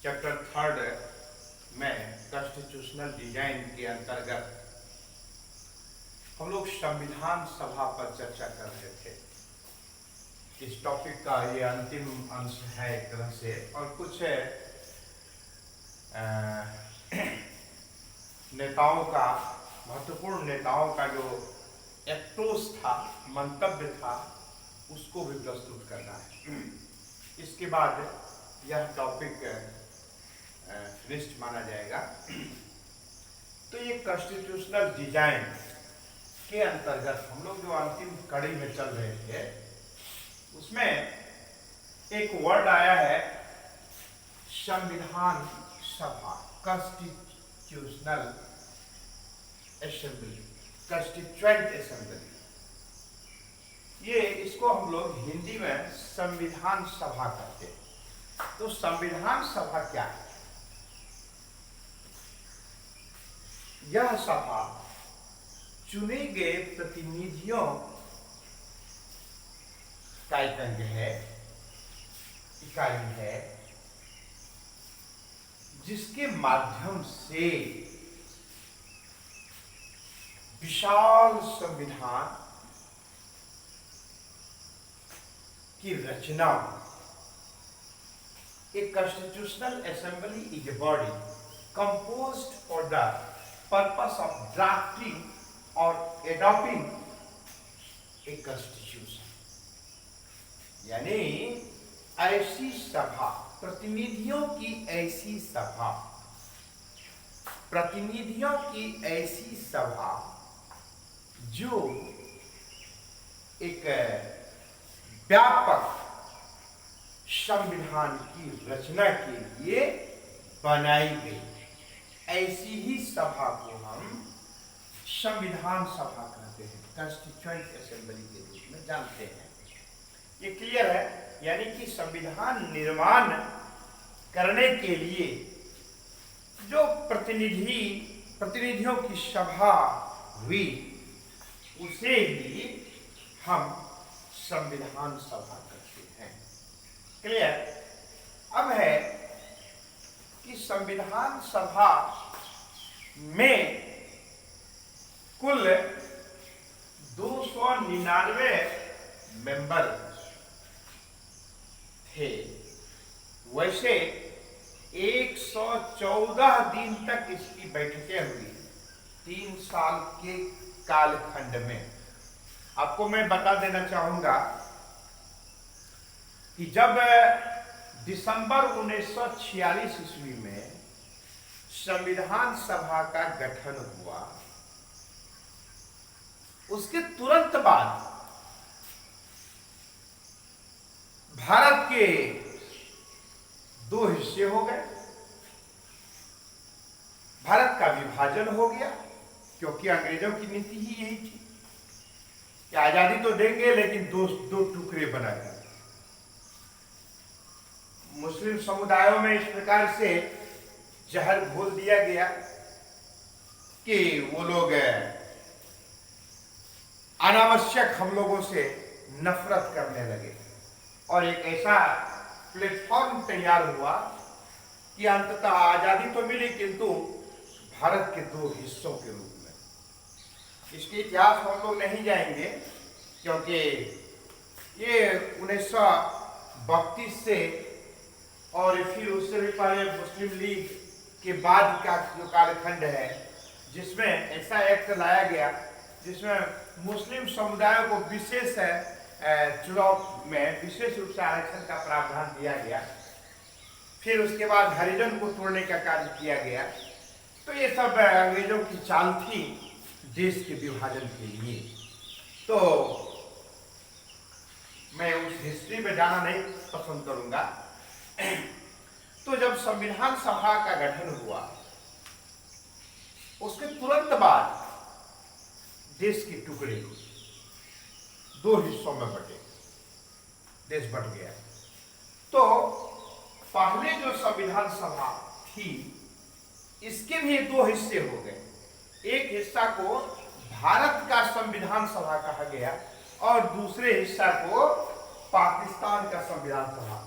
Chapter third में constitutional design के अंतर्गत हम लोग संविधान सभा पर चर्चा कर रहे थे। इस टॉपिक का ये अंतिम अंश है एक तरह से, और कुछ नेताओं का, महत्वपूर्ण नेताओं का जो एक्टोस था, मंतव्य था, उसको भी प्रस्तुत करना है। इसके बाद यह टॉपिक फिनिश्ड माना जाएगा। तो ये कॉन्स्टिट्यूशनल डिजाइन के अंतर्गत हम लोग जो अंतिम कड़ी में चल रहे थे, उसमें एक वर्ड आया है संविधान सभा, कॉन्स्टिट्यूशनल असेंबली, कॉन्स्टिट्यूएंट असेंबली। ये इसको हम लोग हिंदी में संविधान सभा कहते हैं। तो संविधान सभा क्या है? यह सभा चुने गए प्रतिनिधियों का एक अंग है, इकाई है, जिसके माध्यम से विशाल संविधान की रचना। A constitutional assembly is a body composed for the purpose of drafting or adopting a constitution। यानी ऐसी सभा, प्रतिनिधियों की ऐसी सभा, प्रतिनिधियों की ऐसी सभा जो एक व्यापक संविधान की रचना के लिए बनाई गई, ऐसी ही सभा को हम संविधान सभा कहते हैं, कॉन्स्टिट्यूएंट असेंबली के रूप में जानते हैं। ये क्लियर है? यानी कि संविधान निर्माण करने के लिए जो प्रतिनिधियों की सभा हुई, उसे ही हम संविधान सभा कहते हैं। क्लियर? अब है कि संविधान सभा में कुल 299 मेंबर थे। वैसे 114 दिन तक इसकी बैठकें हुई, 3 साल के कालखंड में। आपको मैं बता देना चाहूंगा कि जब दिसंबर 1946 ईस्वी में संविधान सभा का गठन हुआ, उसके तुरंत बाद भारत के 2 हिस्से हो गए, भारत का विभाजन हो गया, क्योंकि अंग्रेजों की नीति ही यही थी कि आजादी तो देंगे लेकिन दो टुकड़े बना गए। मुस्लिम समुदायों में इस प्रकार से जहर घोल दिया गया कि वो लोग अनावश्यक हम लोगों से नफरत करने लगे, और एक ऐसा प्लेटफॉर्म तैयार हुआ कि अंततः आजादी तो मिली, किंतु भारत के 2 हिस्सों के रूप में। इसके इतिहास हम लोग नहीं जाएंगे, क्योंकि ये 1932 से और फिर उससे भी पहले मुस्लिम लीग के बाद का जो कालखंड है, जिसमें ऐसा एक्ट लाया गया जिसमें मुस्लिम समुदायों को विशेष चुनाव में विशेष रूप से आरक्षण का प्रावधान दिया गया। फिर उसके बाद हरिजन को तोड़ने का कार्य किया गया। तो ये सब अंग्रेजों की चाल थी देश के विभाजन के लिए। तो मैं उस हिस्ट्री में जाना नहीं पसंद करूंगा। तो जब संविधान सभा का गठन हुआ, उसके तुरंत बाद देश के टुकड़े 2 हिस्सों में बटे, देश बट गया। तो पहले जो संविधान सभा थी, इसके भी 2 हिस्से हो गए। एक हिस्सा को भारत का संविधान सभा कहा गया और दूसरे हिस्सा को पाकिस्तान का संविधान सभा।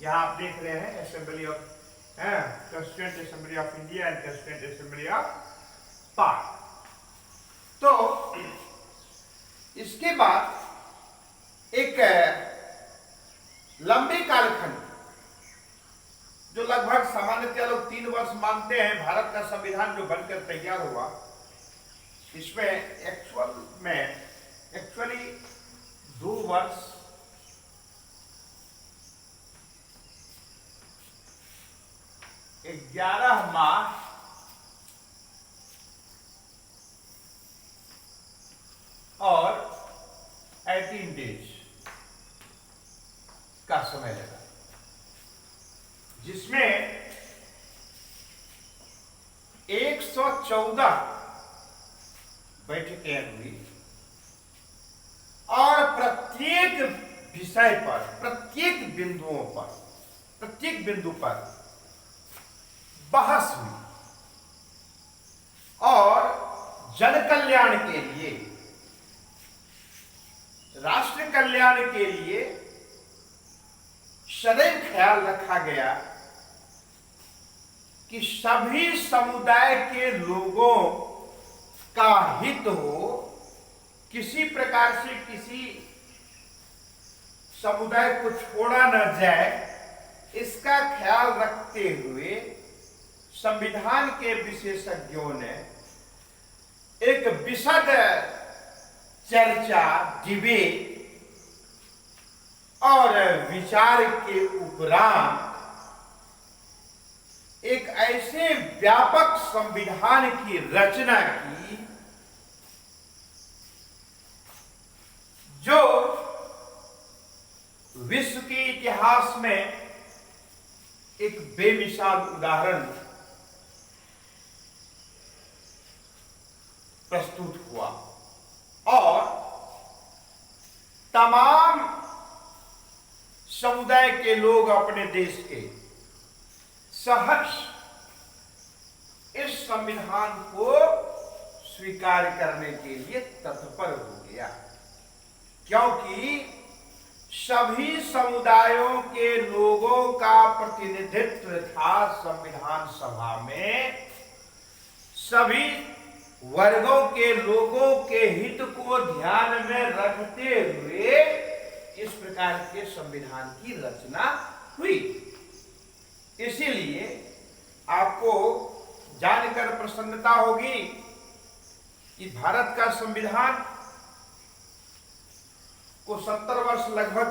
यहाँ आप देख रहे हैं assembly of Constituent Assembly of India and Constituent Assembly of Pak। तो इसके बाद एक लंबे कालखंड जो लगभग सामान्यतः लोग 3 वर्ष मानते हैं, भारत का संविधान जो बनकर तैयार हुआ, इसमें एक्चुअली 2 वर्ष 11 माह और 18 डेज का समय लगा, जिसमें 114 बैठकें हुई और प्रत्येक विषय पर, प्रत्येक बिंदु पर बहस हुई और जन कल्याण के लिए, राष्ट्र कल्याण के लिए सदैव ख्याल रखा गया कि सभी समुदाय के लोगों का हित हो, किसी प्रकार से किसी समुदाय को छोड़ा न जाए, इसका ख्याल रखते हुए संविधान के विशेषज्ञों ने एक विशद चर्चा, डिबेट और विचार के उपरांत एक ऐसे व्यापक संविधान की रचना की जो विश्व के इतिहास में एक बेमिसाल उदाहरण प्रस्तुत हुआ और तमाम समुदाय के लोग अपने देश के सहर्ष इस संविधान को स्वीकार करने के लिए तत्पर हो गया, क्योंकि सभी समुदायों के लोगों का प्रतिनिधित्व था संविधान सभा में। सभी वर्गों के लोगों के हित को ध्यान में रखते हुए इस प्रकार के संविधान की रचना हुई। इसीलिए आपको जानकर प्रसन्नता होगी कि भारत का संविधान को 70 वर्ष लगभग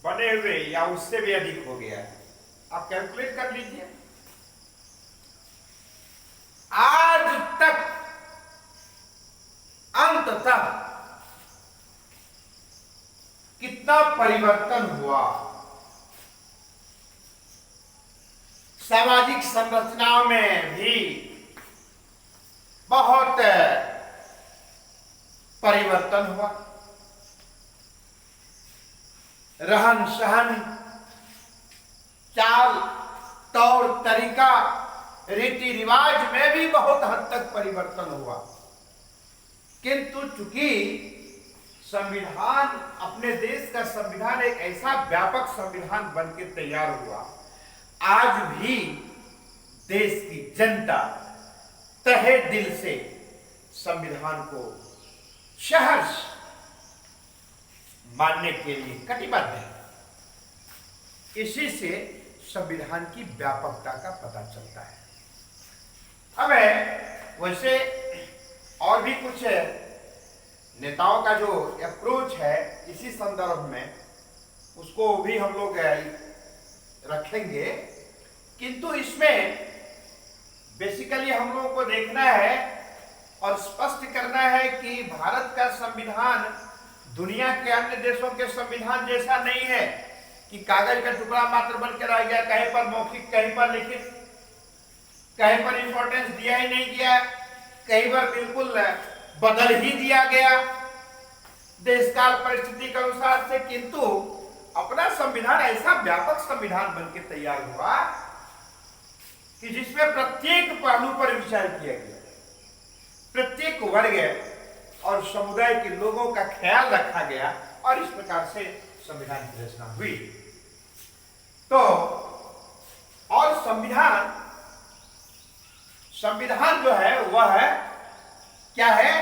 बने हुए या उससे भी अधिक हो गया है। आप कैलकुलेट कर लीजिए, आज तक अंततः कितना परिवर्तन हुआ, सामाजिक संरचनाओं में भी बहुत परिवर्तन हुआ, रहन सहन, चाल तौर तरीका, रीति रिवाज में भी बहुत हद तक परिवर्तन हुआ। किंतु चूंकि संविधान, अपने देश का संविधान एक ऐसा व्यापक संविधान बनकर तैयार हुआ, आज भी देश की जनता तहे दिल से संविधान को सहर्ष मानने के लिए कटिबद्ध है। इसी से संविधान की व्यापकता का पता चलता है। अब वैसे और भी कुछ नेताओं का जो अप्रोच है इसी संदर्भ में, उसको भी हम लोग रखेंगे, किंतु इसमें बेसिकली हम लोगों को देखना है और स्पष्ट करना है कि भारत का संविधान दुनिया के अन्य देशों के संविधान जैसा नहीं है कि कागज का टुकड़ा मात्र बनकर रह गया, कहीं पर मौखिक, कहीं पर लिखित, कहीं पर इंपॉर्टेंस दिया ही नहीं गया, कहीं पर बिल्कुल बदल ही दिया गया देश काल परिस्थिति के अनुसार से। किंतु अपना संविधान ऐसा व्यापक संविधान बनकर तैयार हुआ कि जिसमें प्रत्येक पहलू पर विचार किया गया, प्रत्येक वर्ग और समुदाय के लोगों का ख्याल रखा गया और इस प्रकार से संविधान की रचना हुई। तो और वह क्या है?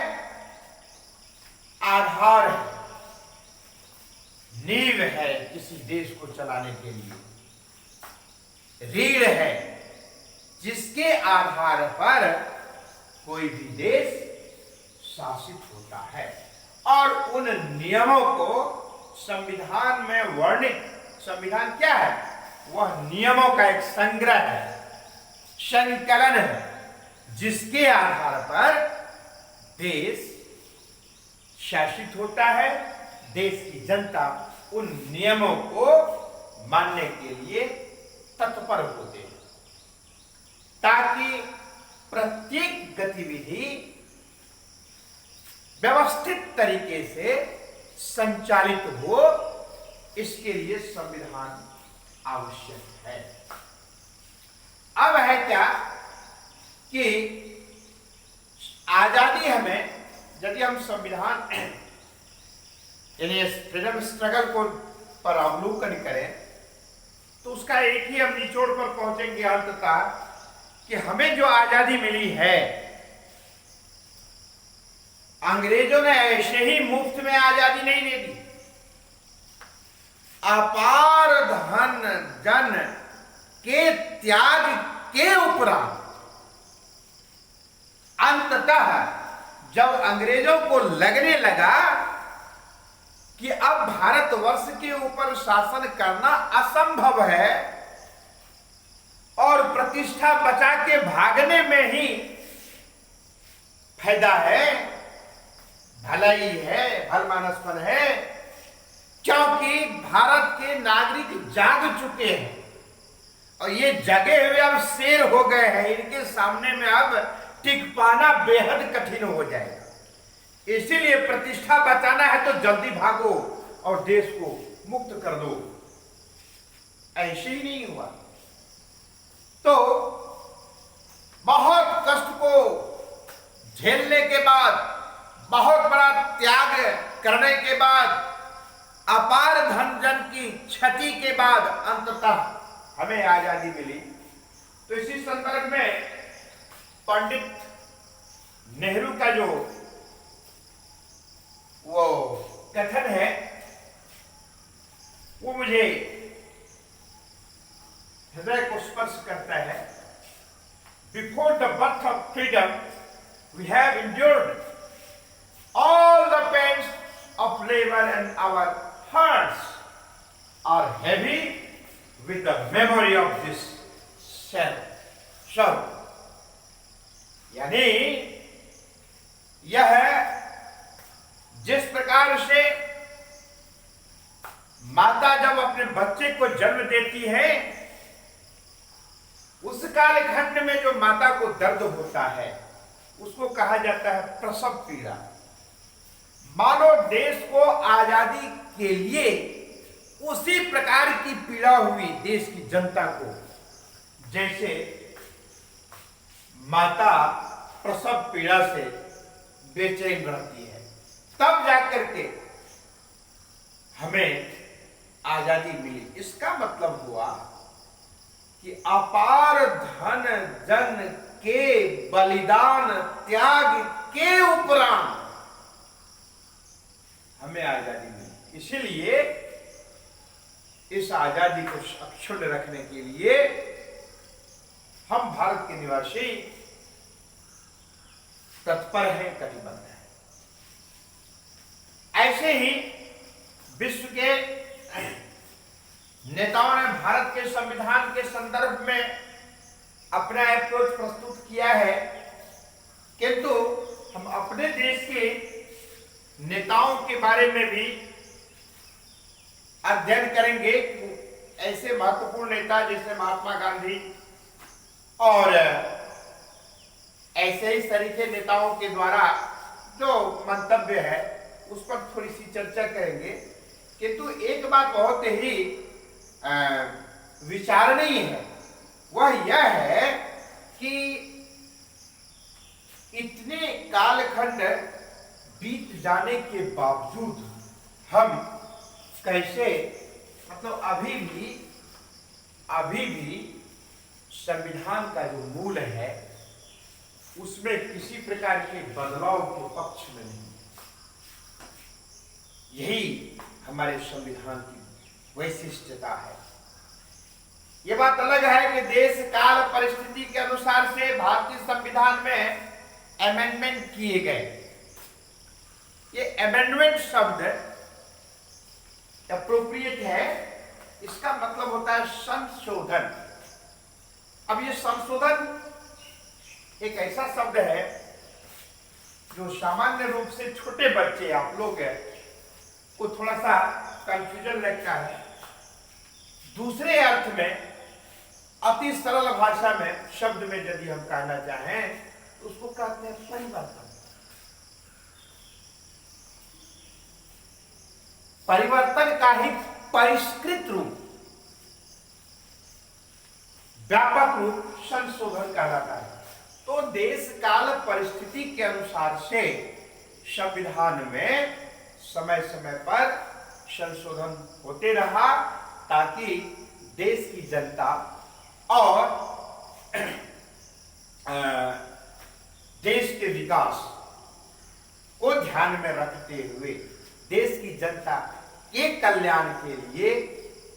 आधार है, नींव है किसी देश को चलाने के लिए, रीढ़ है जिसके आधार पर कोई भी देश शासित होता है। और उन नियमों को संविधान में वर्णित, संविधान क्या है? वह नियमों का एक संग्रह है, संकलन है, जिसके आधार पर देश शासित होता है। देश की जनता उन नियमों को मानने के लिए तत्पर होते हैं, ताकि प्रत्येक गतिविधि व्यवस्थित तरीके से संचालित हो। इसके लिए संविधान आवश्यक है। अब है क्या कि आजादी हमें, यदि हम संविधान यानी फ्रीडम स्ट्रगल को पर अवलोकन करें तो उसका एक ही हम निचोड़ पर पहुंचेंगे अंततः कि हमें जो आजादी मिली है, अंग्रेजों ने ऐसे ही मुफ्त में आजादी नहीं दे दी। अपार धन जन के त्याग के उपरांत अंततः जब अंग्रेजों को लगने लगा कि अब भारतवर्ष के ऊपर शासन करना असंभव है और प्रतिष्ठा बचा के भागने में ही फायदा है, भलाई है, भलमानसपन है, क्योंकि भारत के नागरिक जाग चुके हैं और ये जगे हुए अब शेर हो गए हैं। इनके सामने में अब टिक पाना बेहद कठिन हो जाएगा। इसीलिए प्रतिष्ठा बचाना है तो जल्दी भागो और देश को मुक्त कर दो। ऐसे ही नहीं हुआ तो बहुत कष्ट को झेलने के बाद, बहुत बड़ा त्याग करने के बाद, अपार धन जन की क्षति के बाद अंततः हमें आजादी मिली। तो इसी संदर्भ में पंडित नेहरू का जो वो कथन है वो मुझे हृदय को स्पर्श करता है। Before the birth of freedom we have endured all the pains of labour and our hearts are heavy with the memory of this sorrow. यानी यह जिस प्रकार से माता जब अपने बच्चे को जन्म देती है, उस कालखंड में जो माता को दर्द होता है उसको कहा जाता है प्रसव पीड़ा। मानो देश को आजादी के लिए उसी प्रकार की पीड़ा हुई देश की जनता को, जैसे माता प्रसव पीड़ा से बेचैन रहती है। तब जाकर के हमें आजादी मिली। इसका मतलब हुआ कि अपार धन जन के बलिदान त्याग के उपरांत हमें आजादी मिली। इसीलिए इस आजादी को अक्षुण्ण रखने के लिए हम भारत के निवासी तत्पर हैं, कटिबद्ध हैं। ऐसे ही विश्व के नेताओं ने भारत के संविधान के संदर्भ में अपना अप्रोच प्रस्तुत किया है, किंतु हम अपने देश के नेताओं के बारे में भी अध्ययन करेंगे। ऐसे महत्वपूर्ण नेता जैसे महात्मा गांधी और ऐसे ही सरीखे नेताओं के द्वारा जो मंतव्य है उस पर थोड़ी सी चर्चा करेंगे। किंतु एक बात बहुत ही विचारणीय है, वह यह है कि इतने कालखंड बीत जाने के बावजूद हम कैसे, मतलब अभी भी संविधान का जो मूल है उसमें किसी प्रकार के बदलाव के पक्ष में नहीं। यही हमारे संविधान की वैशिष्ट्यता है। यह बात अलग है कि देश काल परिस्थिति के अनुसार से भारतीय संविधान में अमेंडमेंट किए गए। ये अमेंडमेंट शब्द एप्रोप्रिएट है, इसका मतलब होता है संशोधन। अब ये संशोधन एक ऐसा शब्द है जो सामान्य रूप से छोटे बच्चे आप लोग को थोड़ा सा कंफ्यूजन लगता है। दूसरे अर्थ में अति सरल भाषा में शब्द में यदि हम कहना चाहें तो उसको कहते हैं परिवर्तन। परिवर्तन का ही परिष्कृत रूप, व्यापक रूप संशोधन कहलाता है। तो देश काल परिस्थिति के अनुसार से संविधान में समय समय पर संशोधन होते रहा ताकि देश की जनता और देश के विकास को ध्यान में रखते हुए देश की जनता के कल्याण के लिए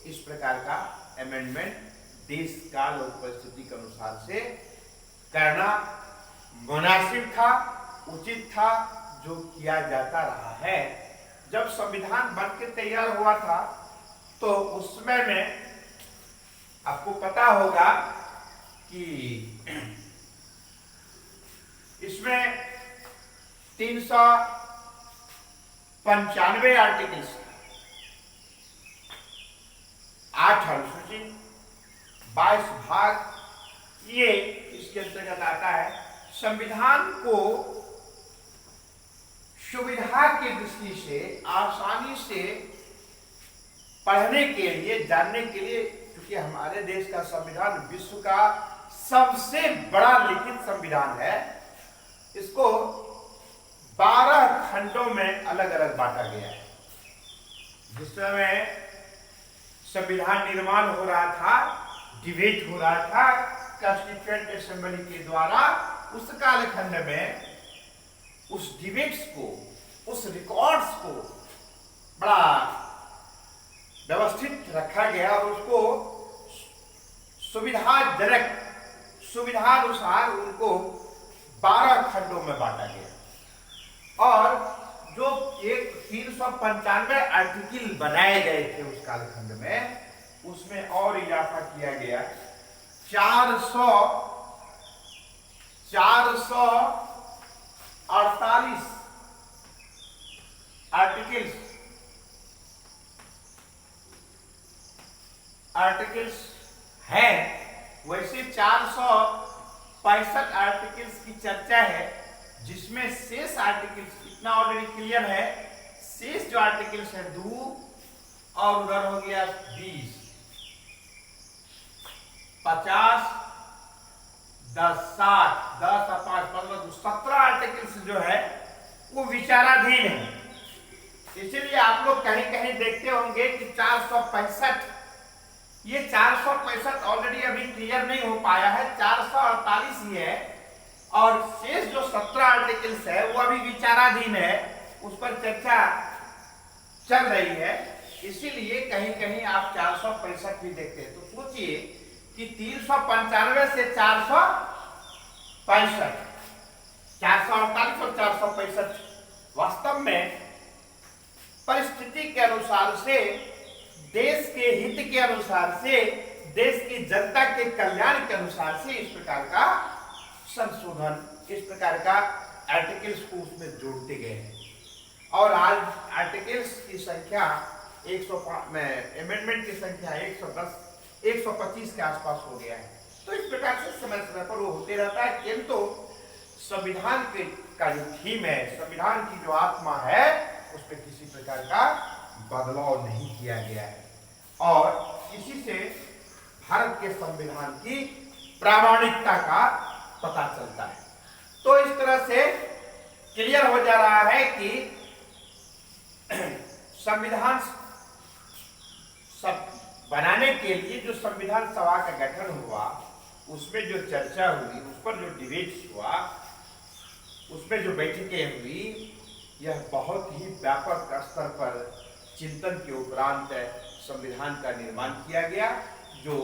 इस प्रकार का अमेंडमेंट देश काल और परिस्थिति के अनुसार से करना मुनासिब था, उचित था, जो किया जाता रहा है। जब संविधान बनकर तैयार हुआ था तो उस समय में आपको पता होगा कि इसमें 395 आर्टिकल्स, 8 अनुसूची, 22 भाग, ये इसके अंतर्गत आता है। संविधान को सुविधा की दृष्टि से आसानी से पढ़ने के लिए, जानने के लिए, क्योंकि हमारे देश का संविधान विश्व का सबसे बड़ा लिखित संविधान है, इसको 12 खंडों में अलग अलग बांटा गया है। जिस समय संविधान निर्माण हो रहा था, डिबेट हो रहा था कॉन्स्टिट्यूएंट असेंबली के द्वारा, उस कालखंड में उस डिबेट्स को, उस रिकॉर्ड्स को बड़ा व्यवस्थित रखा गया और उसको सुविधाजनक, सुविधानुसार उनको 12 खंडों में बांटा गया। और जो एक 395 आर्टिकल बनाए गए थे उस कालखंड में, उसमें और इजाफा किया गया 448 आर्टिकल्स हैं। वैसे 465 आर्टिकल्स की चर्चा है, जिसमें शेष आर्टिकल्स, इतना ऑलरेडी क्लियर है, शेष जो आर्टिकल्स है 2 और उधर हो गया 20, 50, 10, 60, 10 और 5, 15, 17 आर्टिकल्स जो है वो विचाराधीन है। इसीलिए आप लोग कहीं कहीं देखते होंगे कि 465, ये 465 ऑलरेडी अभी क्लियर नहीं हो पाया है, 448 ही है, और शेष जो 17 आर्टिकल्स है वो अभी विचाराधीन है, उस पर चर्चा चल रही है। इसीलिए कहीं कहीं आप 465 भी देखते हैं। तो सोचिए कि 395 से 465, 448 और 465 वास्तव में परिस्थिति के अनुसार से, देश के हित के अनुसार से, देश की जनता के कल्याण के अनुसार से इस प्रकार का संशोधन, इस प्रकार का आर्टिकल्स को उसमें जोड़ते गए हैं। और आज आर्टिकल्स की संख्या 105 में, अमेंडमेंट की संख्या 110, 125 के आसपास हो गया है। तो इस प्रकार से समय समय पर वो होते रहता है, किंतु संविधान का जो थीम है, संविधान की जो आत्मा है, उस पर किसी प्रकार का बदलाव नहीं किया गया है। और इसी से भारत के संविधान की प्रामाणिकता का पता चलता है। तो इस तरह से क्लियर हो जा रहा है कि संविधान सब बनाने के लिए जो संविधान सभा का गठन हुआ, उसमें जो चर्चा हुई, उस पर जो डिबेट्स हुआ, उसमें जो बैठकें हुई, यह बहुत ही व्यापक स्तर पर चिंतन के उपरांत संविधान का निर्माण किया गया, जो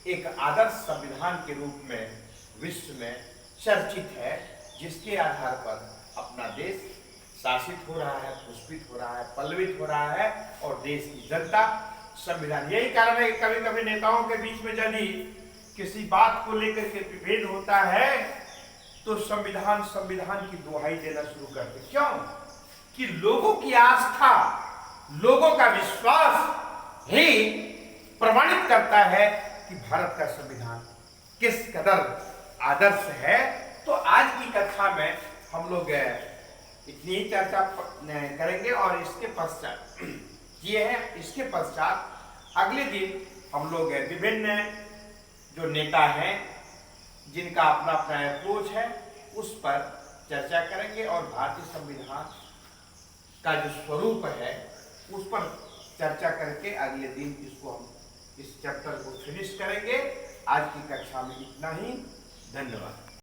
एक आदर्श संविधान के रूप में विश्व में चर्चित है, जिसके आधार पर अपना देश शासित हो रहा है, पुष्पित हो रहा है, पल्लवित हो रहा है, और देश की जनता संविधान। यही कारण है कि कभी कभी नेताओं के बीच में यदि किसी बात को लेकर के विभेद होता है तो संविधान की दुहाई देना शुरू करते। क्यों? कि लोगों की आस्था, लोगों का विश्वास ही प्रमाणित करता है कि भारत का संविधान किस कदर आदर्श है। तो आज की कक्षा में हम लोग इतनी ही चर्चा करेंगे, और इसके पश्चात ये है, इसके पश्चात अगले दिन हम लोग विभिन्न जो नेता हैं जिनका अपना अपना अप्रोच है उस पर चर्चा करेंगे, और भारतीय संविधान का जो स्वरूप है उस पर चर्चा करके अगले दिन इसको हम इस चैप्टर को फिनिश करेंगे। आज की कक्षा में इतना ही। धन्यवाद।